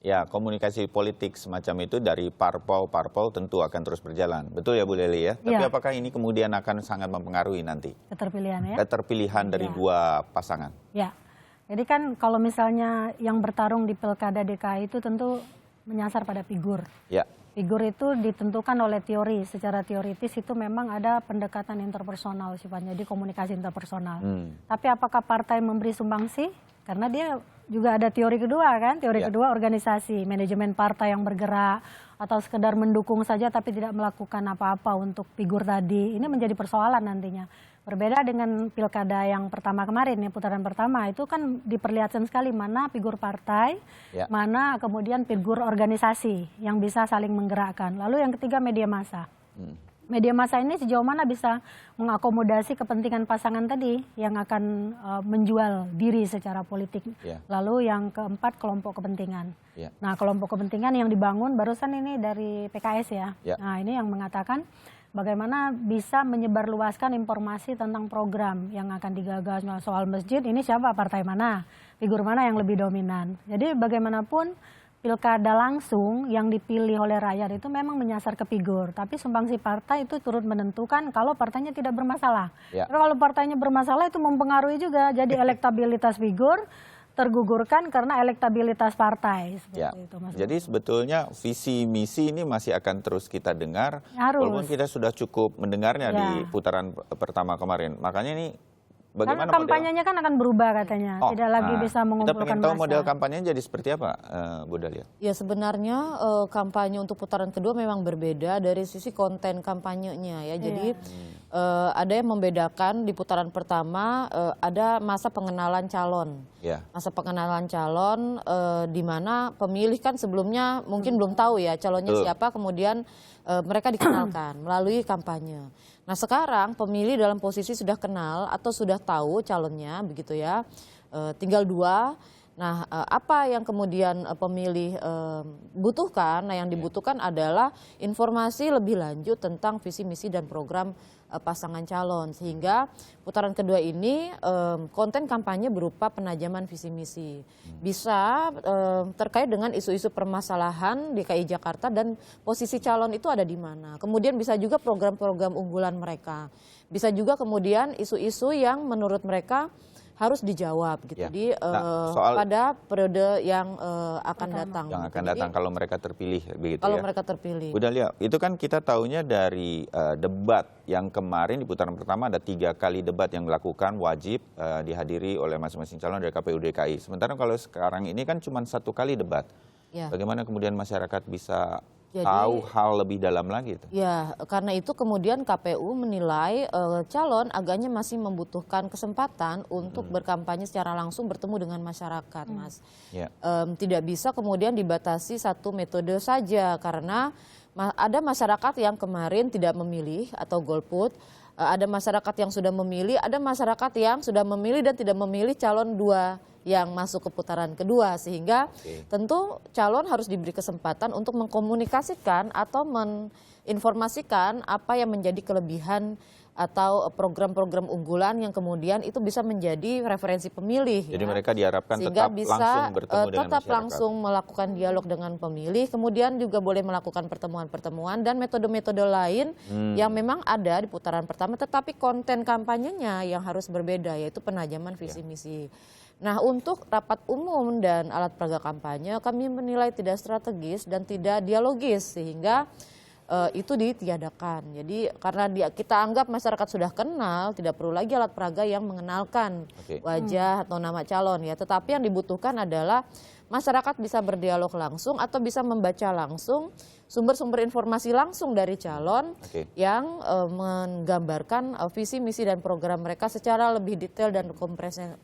Ya, komunikasi politik semacam itu dari parpol tentu akan terus berjalan. Betul ya Bu Leli ya? Tapi Ya, apakah ini kemudian akan sangat mempengaruhi nanti keterpilihan ya. keterpilihan dari Ya. dua pasangan? Ya, jadi kan kalau misalnya yang bertarung di Pilkada DKI itu tentu menyasar pada figur. Ya, Figur itu ditentukan oleh teori, secara teoritis itu memang ada pendekatan interpersonal sifatnya, jadi komunikasi interpersonal. Tapi apakah partai memberi sumbangsi? Karena dia juga ada teori kedua kan, teori Ya. kedua organisasi, manajemen partai yang bergerak atau sekedar mendukung saja tapi tidak melakukan apa-apa untuk figur tadi. Ini menjadi persoalan nantinya. Berbeda dengan pilkada yang pertama kemarin ya, putaran pertama itu kan diperlihatkan sekali mana figur partai, Ya. mana kemudian figur organisasi yang bisa saling menggerakkan. Lalu yang ketiga media massa. Media massa ini sejauh mana bisa mengakomodasi kepentingan pasangan tadi yang akan menjual diri secara politik. Ya. Lalu yang keempat kelompok kepentingan. Ya. Nah kelompok kepentingan yang dibangun barusan ini dari PKS ya. Ya. Nah ini yang mengatakan bagaimana bisa menyebarluaskan informasi tentang program yang akan digagas. Nah, soal masjid ini siapa, partai mana, figur mana yang lebih dominan. Jadi bagaimanapun pilkada langsung yang dipilih oleh rakyat itu memang menyasar ke figur. Tapi sumbangsi partai itu turut menentukan kalau partainya tidak bermasalah. Ya. Karena kalau partainya bermasalah itu mempengaruhi juga. Jadi elektabilitas figur tergugurkan karena elektabilitas partai. Ya. Seperti itu, Mas. Jadi sebetulnya visi misi ini masih akan terus kita dengar. Harus. Walaupun kita sudah cukup mendengarnya Ya. di putaran pertama kemarin. Makanya ini Karena bagaimana kampanyenya kan akan berubah katanya. Oh, Tidak lagi nah, bisa mengumpulkan kita pengen tahu massa. model kampanyenya jadi seperti apa, Bu Dahlia? Ya sebenarnya kampanye untuk putaran kedua memang berbeda dari sisi konten kampanyenya ya. Jadi ada yang membedakan di putaran pertama ada masa pengenalan calon. Ya. Masa pengenalan calon di mana pemilih kan sebelumnya mungkin belum tahu ya calonnya Betul. siapa, kemudian mereka dikenalkan melalui kampanye. Nah sekarang pemilih dalam posisi sudah kenal atau sudah tahu calonnya begitu ya, tinggal dua. Nah apa yang kemudian pemilih butuhkan? Nah yang dibutuhkan adalah informasi lebih lanjut tentang visi misi dan program pasangan calon, sehingga putaran kedua ini konten kampanye berupa penajaman visi misi bisa terkait dengan isu-isu permasalahan DKI Jakarta dan posisi calon itu ada di mana. Kemudian bisa juga program-program unggulan mereka, bisa juga kemudian isu-isu yang menurut mereka harus dijawab gitu Ya. di soal pada periode yang akan datang. yang gitu. akan Jadi, datang kalau mereka terpilih begitu kalau ya. mereka terpilih. Bu Dahlia, itu kan kita tahunya dari debat yang kemarin di putaran pertama ada 3 kali debat yang dilakukan wajib dihadiri oleh masing-masing calon dari KPU DKI. Sementara kalau sekarang ini kan cuma 1 kali debat. Ya. Bagaimana kemudian masyarakat bisa Jadi- tahu hal lebih dalam lagi itu? Ya, karena itu kemudian KPU menilai calon agaknya masih membutuhkan kesempatan untuk berkampanye secara langsung bertemu dengan masyarakat, Mas. Ya. Tidak bisa kemudian dibatasi satu metode saja karena ada masyarakat yang kemarin tidak memilih atau golput, ada masyarakat yang sudah memilih, ada masyarakat yang sudah memilih dan tidak memilih calon dua yang masuk ke putaran kedua, sehingga tentu calon harus diberi kesempatan untuk mengkomunikasikan atau menginformasikan apa yang menjadi kelebihan atau program-program unggulan yang kemudian itu bisa menjadi referensi pemilih. Jadi ya. mereka diharapkan Sehingga tetap bisa langsung bertemu dengan tetap masyarakat. langsung melakukan dialog dengan pemilih, kemudian juga boleh melakukan pertemuan-pertemuan dan metode-metode lain yang memang ada di putaran pertama, tetapi konten kampanyenya yang harus berbeda, yaitu penajaman visi misi. Nah untuk rapat umum dan alat peraga kampanye kami menilai tidak strategis dan tidak dialogis, sehingga itu ditiadakan. Jadi karena kita anggap masyarakat sudah kenal, tidak perlu lagi alat peraga yang mengenalkan wajah atau nama calon ya. Tetapi yang dibutuhkan adalah masyarakat bisa berdialog langsung atau bisa membaca langsung sumber-sumber informasi langsung dari calon yang menggambarkan visi misi dan program mereka secara lebih detail dan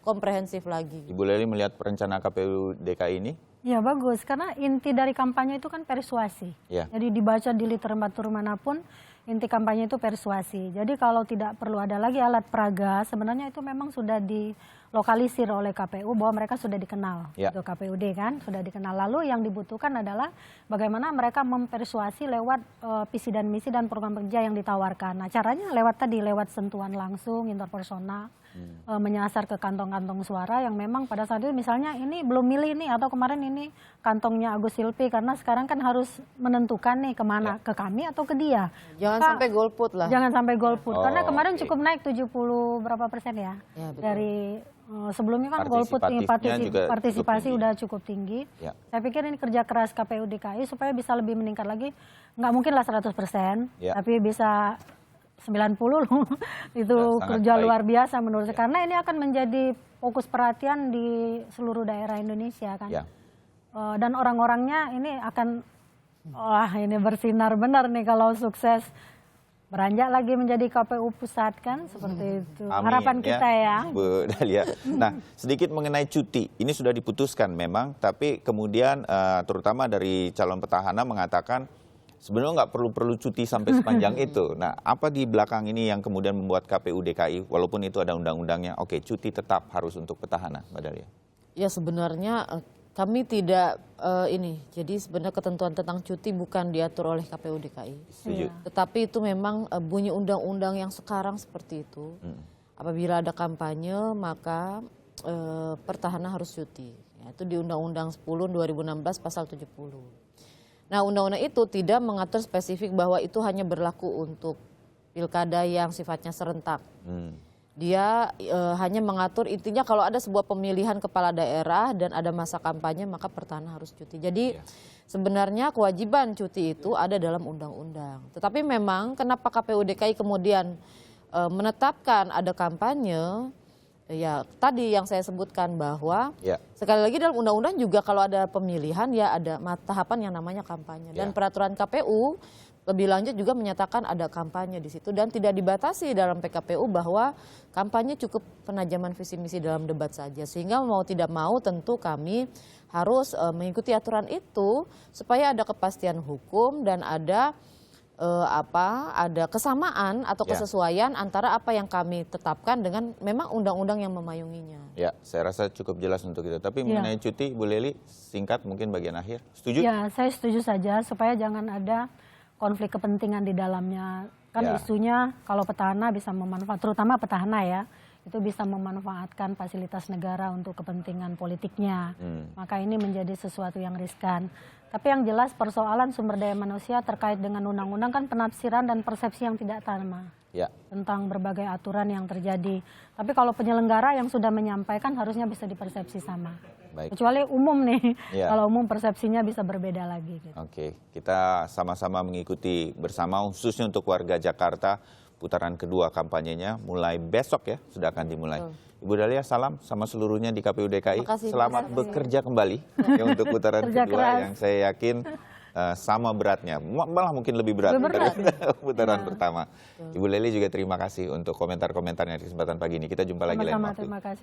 komprehensif lagi. Ibu Leli melihat rencana KPU DKI ini? Ya bagus, karena inti dari kampanye itu kan persuasi. Ya. Jadi dibaca di literatur manapun, inti kampanye itu persuasi. Jadi kalau tidak perlu ada lagi alat peraga, sebenarnya itu memang sudah dilokalisir oleh KPU bahwa mereka sudah dikenal. Ya. Itu KPUD kan, sudah dikenal. Lalu yang dibutuhkan adalah bagaimana mereka mempersuasi lewat visi dan misi dan program kerja yang ditawarkan. Nah caranya lewat tadi, lewat sentuhan langsung, interpersonal. menyasar ke kantong-kantong suara yang memang pada saat itu misalnya ini belum milih nih atau kemarin ini kantongnya Agus Silvi karena sekarang kan harus menentukan nih kemana, ke kami atau ke dia. Jangan Maka, sampai golput lah. Jangan sampai golput karena Oh, kemarin oke. cukup naik 70 berapa persen ya, Ya, betul. dari sebelumnya kan golput Partisipatifnya juga cukup partisipasi tinggi. udah cukup tinggi. Ya. Saya pikir ini kerja keras KPU DKI supaya bisa lebih meningkat lagi. Nggak mungkin lah 100%, Ya. tapi bisa 90 loh. Itu Ya, sangat kerja baik. luar biasa menurut saya. Karena ini akan menjadi fokus perhatian di seluruh daerah Indonesia kan. Ya. Dan orang-orangnya ini akan, wah ini bersinar benar nih kalau sukses. Beranjak lagi menjadi KPU pusat kan, seperti itu. Amin, Harapan kita ya. Bu Dahlia. Nah, sedikit mengenai cuti. Ini sudah diputuskan memang, tapi kemudian terutama dari calon petahana mengatakan sebenarnya nggak perlu cuti sampai sepanjang itu. Nah, apa di belakang ini yang kemudian membuat KPU DKI, walaupun itu ada undang-undangnya, oke cuti tetap harus untuk petahana, Mbak Dahlia? Ya sebenarnya kami tidak jadi sebenarnya ketentuan tentang cuti bukan diatur oleh KPU DKI. Setuju? Tetapi itu memang bunyi undang-undang yang sekarang seperti itu. Apabila ada kampanye maka pertahanan harus cuti. Ya, itu di Undang-Undang 10 2016 pasal 70. Nah, undang-undang itu tidak mengatur spesifik bahwa itu hanya berlaku untuk pilkada yang sifatnya serentak. Dia hanya mengatur intinya kalau ada sebuah pemilihan kepala daerah dan ada masa kampanye maka pertahanan harus cuti. Jadi sebenarnya kewajiban cuti itu ada dalam undang-undang. Tetapi memang kenapa KPU DKI kemudian menetapkan ada kampanye, ya tadi yang saya sebutkan bahwa sekali lagi dalam undang-undang juga kalau ada pemilihan ya ada tahapan yang namanya kampanye. Dan peraturan KPU lebih lanjut juga menyatakan ada kampanye di situ dan tidak dibatasi dalam PKPU bahwa kampanye cukup penajaman visi misi dalam debat saja. Sehingga mau tidak mau tentu kami harus mengikuti aturan itu supaya ada kepastian hukum dan ada ada kesamaan atau kesesuaian antara apa yang kami tetapkan dengan memang undang-undang yang memayunginya. Ya, saya rasa cukup jelas untuk itu. Tapi mengenai cuti, Bu Leli, singkat mungkin bagian akhir. Setuju? Ya, saya setuju saja supaya jangan ada konflik kepentingan di dalamnya. Kan isunya kalau petahana bisa memanfaatkan, terutama petahana ya, itu bisa memanfaatkan fasilitas negara untuk kepentingan politiknya. Maka ini menjadi sesuatu yang riskan. Tapi yang jelas persoalan sumber daya manusia terkait dengan undang-undang kan penafsiran dan persepsi yang tidak sama tentang berbagai aturan yang terjadi. Tapi kalau penyelenggara yang sudah menyampaikan harusnya bisa dipersepsi sama. Baik. Kecuali umum nih, kalau umum persepsinya bisa berbeda lagi. Gitu. Oke, kita sama-sama mengikuti bersama khususnya untuk warga Jakarta putaran kedua kampanyenya mulai besok ya, sudah akan dimulai. Ibu Dahlia, salam sama seluruhnya di KPU DKI. Makasih, Selamat bekerja kembali ya untuk putaran Kerja kedua keras. yang saya yakin sama beratnya, malah mungkin lebih berat dari putaran pertama. Ibu Leli juga terima kasih untuk komentar-komentarnya di kesempatan pagi ini. Kita jumpa lagi lain Sama-sama, waktu. terima kasih.